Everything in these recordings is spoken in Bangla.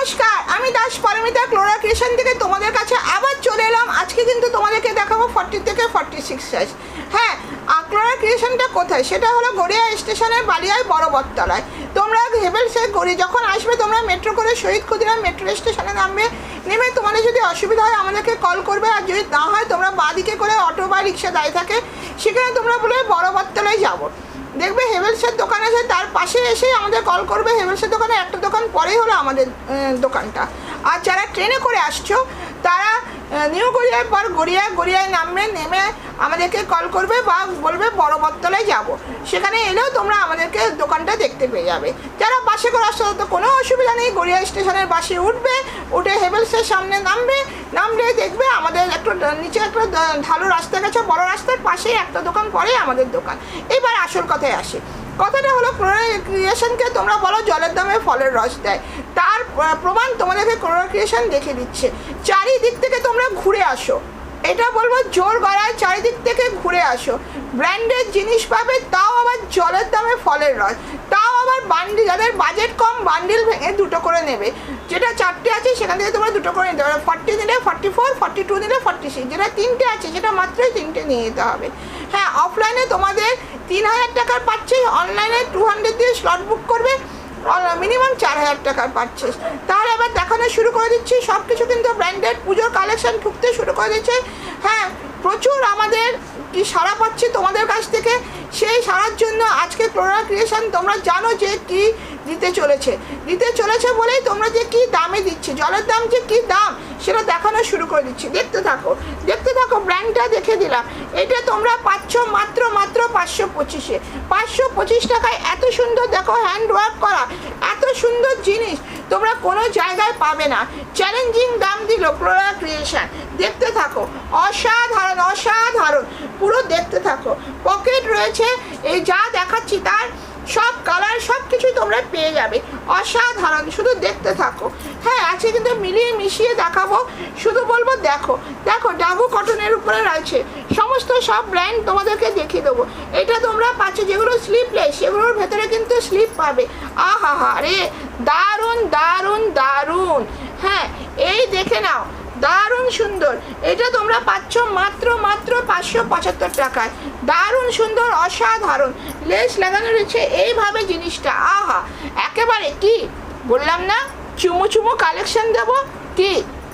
নমস্কার, আমি দাস পারমিতা ক্লোরা ক্রিয়েশন থেকে তোমাদের কাছে আবার চলে এলাম। আজকে কিন্তু তোমাদেরকে দেখাবো 40 থেকে 46 সাইজ। হ্যাঁ, ক্লোরা ক্রিয়েশনটা কোথায়? সেটা হলো গড়িয়া স্টেশনের বালিয়ায় বড় বটতলায়। তোমরা হেভেলসে যখন আসবে তোমরা মেট্রো করে শহীদ ক্ষুদিরাম মেট্রো স্টেশনে নামবে। নেমে তোমাদের যদি অসুবিধা হয় আমাদেরকে কল করবে, আর যদি না হয় তোমরা বাঁদিকে করে অটো বা রিক্সা দাঁড়িয়ে থাকে, সেখানে তোমরা বলে বড় বটতলায় যাবো। দেখবে হেভেলসের দোকান আছে, তার পাশে এসে আমাদের কল করবে। হেভেলসের দোকানে একটা দোকান পরেই হলো আমাদের দোকানটা। আর যারা ট্রেনে করে আসছো তারা নিউ গড়িয়ার পর গড়িয়ায় নামবে, নেমে আমাদেরকে কল করবে বা বলবে বড় বটতলায় যাব। সেখানে এলেও তোমরা আমাদেরকে দোকানটা দেখতে পেয়ে যাবে। যারা বাসে করে আসছো তো কোনো অসুবিধা নেই, গড়িয়া স্টেশনের বাসে উঠবে, উঠে হেভেলসের সামনে নামলে দেখবে আমাদের একটু নিচে একটা ঢালু রাস্তা গেছে, বড় রাস্তার পাশেই একটা দোকান পরেই আমাদের দোকান। এবার আসল কথায় আসে। কথাটা হলো ক্লোরা ক্রিয়েশনকে তোমরা বলো জলের দামে ফলের রস দেয়, তার প্রমাণ তোমাদেরকে ক্লোরা ক্রিয়েশন দেখে দিচ্ছে। চারিদিক থেকে তোমরা ঘুরে আসো, এটা বলবো জোর গলায়, চারিদিক থেকে ঘুরে আসো। ব্র্যান্ডেড জিনিস পাবে, তাও আবার জলের দামে ফলের রস, তাও আবার বান্ডিল। যাদের বাজেট কম বান্ডিল ভেঙে দুটো করে নেবে, যেটা 4টে আছে সেখান থেকে তোমরা দুটো করে নিতে পারবে। 40 নিলে 44, 42 নিলে 46, যেটা 3টে আছে সেটা মাত্রই 3টে নিয়ে যেতে হবে। হ্যাঁ, অফলাইনে তোমাদের 3000 টাকার পাচ্ছে, অনলাইনে 200 দিয়ে স্লট বুক করবে, মিনিমাম 4000 টাকার পারচেস। তাহলে এবার দেখানো শুরু করে দিচ্ছি। সব কিছু কিন্তু ব্র্যান্ডেড, পুজোর কালেকশন ঢুকতে শুরু করে দিচ্ছে। হ্যাঁ, প্রচুর আমাদের কি সাড়া পাচ্ছি তোমাদের কাছ থেকে। সেই সাড়ার জন্য আজকে ক্লোরা ক্রিয়েশন তোমরা জানো যে কি দিতে চলেছে বলেই তোমরা যে কি দামে দিচ্ছে, জলের দাম যে কি দাম সেটা দেখানো শুরু করে দিচ্ছি। দেখতে থাকো। ব্র্যান্ডটা দেখে দিলাম। এটা তোমরা পাচ্ছ মাত্র 525-এ। 525 টাকায় এত সুন্দর, দেখো হ্যান্ড ওয়ার্ক করা এত সুন্দর জিনিস তোমরা কোনো জায়গায় পাবে না। চ্যালেঞ্জিং দাম দিল ক্লোরা ক্রিয়েশন। দেখতে থাকো, অসাধারণ পুরো দেখতে থাকো। পকেট রয়েছে, এই যা দেখাচ্ছি তার সব কালার সব কিছুই তোমরা পেয়ে যাবে। অসাধারণ, শুধু দেখতে থাকো। হ্যাঁ, আজকে কিন্তু মিলিয়ে মিশিয়ে দেখাবো। শুধু বলবো দেখো ডাবু কটনের উপরে রয়েছে সমস্ত সব ব্র্যান্ড তোমাদেরকে দেখিয়ে দেবো। এটা তোমরা পাচ্ছ যেগুলো স্লিপলেস, সেগুলোর ভেতরে কিন্তু স্লিপ পাবে। আহা রে, দারুণ। হ্যাঁ, এই দেখে নাও, দারুণ সুন্দর। এটা তোমরা পাচ্ছ মাত্র 575 টাকায়। দারুণ সুন্দর, অসাধারণ লেস লাগানো রয়েছে এইভাবে জিনিসটা। আহা, একেবারে কি বললাম না, চুমু কালেকশন দেবো। কি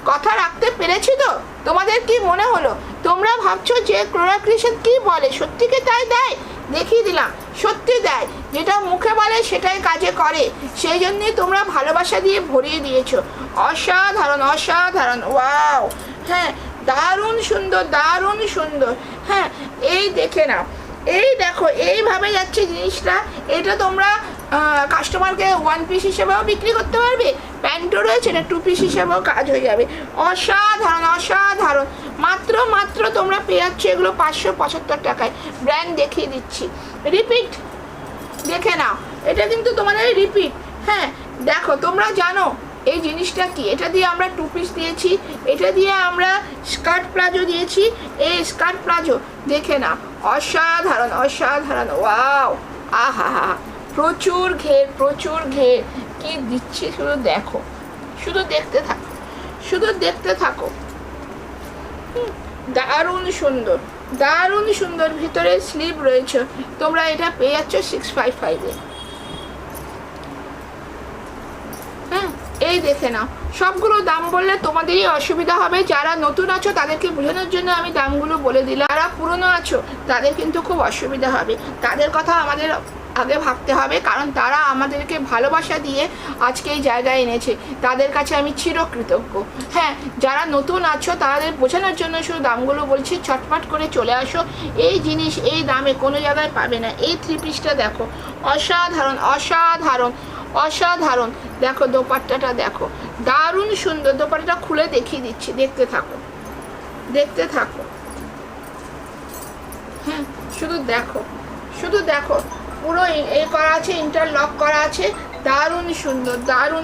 কথা রাখতে পেরেছি তো? তোমাদের কি মনে হলো? তোমরা ভাবছো যে ক্লোরা ক্রিয়েশন কি বলে, সত্যি কি তাই দেয়? দেখিয়ে দিলাম, সত্যি দেয়। যেটা মুখে বলে সেটাই কাজে করে, সেই জন্যই তোমরা ভালোবাসা দিয়ে ভরিয়ে দিয়েছো। অসাধারণ, ওয়াও। হ্যাঁ, দারুণ সুন্দর। হ্যাঁ, এই দেখে নাও, এই দেখো এইভাবে যাচ্ছে জিনিসটা। এটা তোমরা কাস্টমারকে 1 পিস হিসেবেও বিক্রি করতে পারবে, প্যান্টও রয়েছে, এটা 2 পিস হিসেবেও কাজ হয়ে যাবে। অসাধারণ। মাত্র তোমরা পেয়ে যাচ্ছ এগুলো 575 টাকায়। ব্র্যান্ড দেখিয়ে দিচ্ছি, রিপিট দেখে নাও। এটা কিন্তু তোমাদের রিপিট। হ্যাঁ, দেখো তোমরা জানো এই জিনিসটা কি। এটা দিয়ে আমরা 2 পিস দিয়েছি, এটা দিয়ে আমরা স্কার্ট প্লাজো দিয়েছি। এই স্কার্ট প্লাজো দেখে নাও, অসাধারণ। ওয়াও, আহা, প্রচুর ঘের কি দিচ্ছি শুধু দেখো, শুধু দেখতে থাকো। দারুণ সুন্দর ভিতরে স্লিভ রয়েছে। তোমরা এটা পেয়ে যাচ্ছ 655-এ। হ্যাঁ, এই দেখে নাও। সবগুলো দাম বললে তোমাদেরই অসুবিধা হবে। যারা নতুন আছো তাদেরকে বোঝানোর জন্য আমি দামগুলো বলে দিলাম। যারা পুরনো আছো তাদের কিন্তু খুব অসুবিধা হবে। তাদের কথা আমাদের আগে ভাবতে হবে, কারণ তারা আমাদেরকে ভালোবাসা দিয়ে আজকে এই জায়গায় এনেছে। তাদের কাছে আমি চিরকৃতজ্ঞ। হ্যাঁ, যারা নতুন আছো তাদের বোঝানোর জন্য শুধু দামগুলো বলছি, চটপট করে চলে আসো। এই জিনিস এই দামে কোনো জায়গায় পাবে না। এই 3 পিসটা দেখো, অসাধারণ। দেখো দোপাট্টাটা দেখো, দারুণ সুন্দর। দোপাট্টাটা খুলে দেখিয়ে দিচ্ছি, দেখতে থাকো। হ্যাঁ, শুধু দেখো পুরো এই করা আছে, ইন্টারলক করা আছে। দারুণ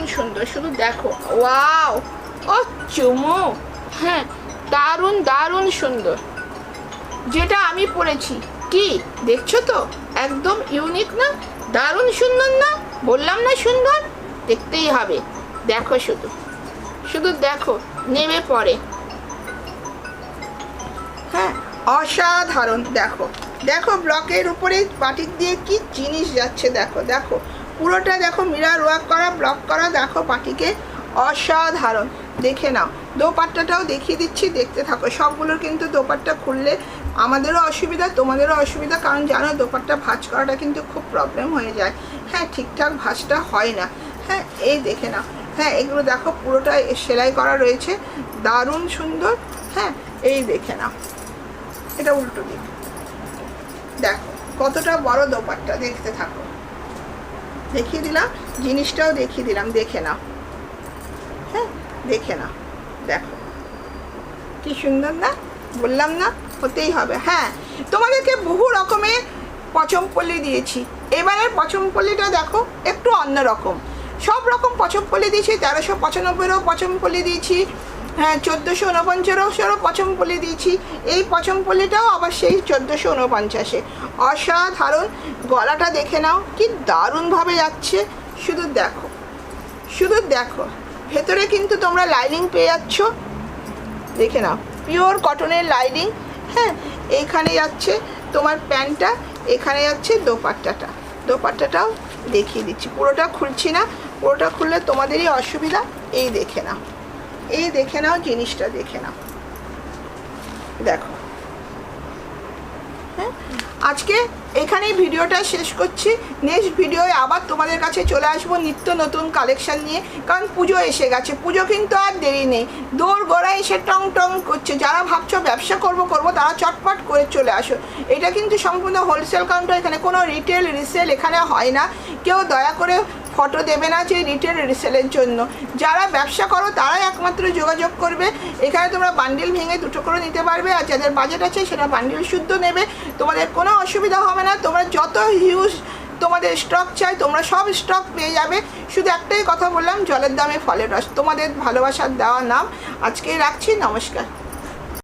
সুন্দর, শুধু দেখো। ওয়াও, ও চুমু। হ্যাঁ, দারুণ সুন্দর। যেটা আমি পরেছি, কি দেখছো তো, একদম ইউনিক না? দারুণ সুন্দর না? বললাম না সুন্দর? দেখতেই হবে। দেখো শুধু শুধু দেখো, নেমে পড়ে। হ্যাঁ, অসাধারণ। দেখো দেখো ব্লকের উপরে বাটিক দিয়ে কি জিনিস যাচ্ছে, দেখো দেখো পুরোটা দেখো, মিরার ওয়ার্ক করা, ব্লক করা, দেখো বাটিকে অসাধারণ। দেখে নাও, দোপাট্টাটাও দেখিয়ে দিচ্ছি, দেখতে থাকো। সবগুলোর কিন্তু দোপাট্টা খুললে আমাদেরও অসুবিধা, তোমাদেরও অসুবিধা, কারণ জানো দোপাট্টা ভাঁজ করাটা কিন্তু খুব প্রবলেম হয়ে যায়। হ্যাঁ, ঠিকঠাক ভাঁজটা হয় না। হ্যাঁ, এই দেখে নাও। হ্যাঁ, এগুলো দেখো পুরোটা সেলাই করা রয়েছে, দারুণ সুন্দর। হ্যাঁ, এই দেখে নাও, এটা উল্টো দিক, দেখো কতটা বড় দোপাট্টা, দেখতে থাকো। দেখিয়ে দিলাম, জিনিসটাও দেখিয়ে দিলাম, দেখে নাও। হ্যাঁ, দেখে নাও, দেখো কি সুন্দর না, বললাম না হতেই হবে। হ্যাঁ, তোমাদেরকে বহু রকমের পচমপল্লি দিয়েছি, এবারের পচমপল্লিটা দেখো একটু অন্যরকম। সব রকম পচমপল্লি দিয়েছি, 1395-এরও পচমপল্লি দিয়েছি, হ্যাঁ 1449-এরও পচমপল্লি দিয়েছি। এই পচমপল্লিটাও আবার সেই 1449-এ। অসাধারণ। গলাটা দেখে নাও কি দারুণভাবে যাচ্ছে, শুধু দেখো শুধু দেখো। ভেতরে কিন্তু তোমরা লাইনিং পেয়ে যাচ্ছ, দেখে নাও, পিওর কটনের লাইনিং। হ্যাঁ, এইখানে যাচ্ছে তোমার প্যান্টটা, এখানে যাচ্ছে দোপাট্টাটা। দোপাট্টাটাও দেখিয়ে দিচ্ছি, পুরোটা খুলছি না, পুরোটা খুললে তোমাদেরই অসুবিধা। এই দেখে নাও, এই দেখে নাও, জিনিসটা দেখে নাও, দেখো। হ্যাঁ, আজকে এখানেই ভিডিওটা শেষ করছি। নেক্সট ভিডিওয়ে আবার তোমাদের কাছে চলে আসবো নিত্য নতুন কালেকশান নিয়ে, কারণ পুজো এসে গেছে। পুজো কিন্তু আর দেরি নেই, দৌড় গোড়া এসে টং টং করছে। যারা ভাবছো ব্যবসা করবো তারা চটপট করে চলে আসো। এটা কিন্তু সম্পূর্ণ হোলসেল কাউন্টার, এখানে কোনো রিটেল রিসেল এখানে হয় না। কেউ দয়া করে ফটো দেবে না যে রিটেল রিসেলের জন্য। যারা ব্যবসা করো তারাই একমাত্র যোগাযোগ করবে। এখানে তোমরা বান্ডিল ভেঙে দুটো করে নিতে পারবে, আর যাদের বাজেট আছে সেটা বান্ডিল শুদ্ধ নেবে, তোমাদের কোনো অসুবিধা হবে না। তোমরা যত হিউজ তোমাদের স্টক চাই তোমরা সব স্টক পেয়ে যাবে। শুধু একটাই কথা বললাম, জলের দামে ফলের রস, তোমাদের ভালোবাসার দেওয়া নাম। আজকেই রাখছি, নমস্কার।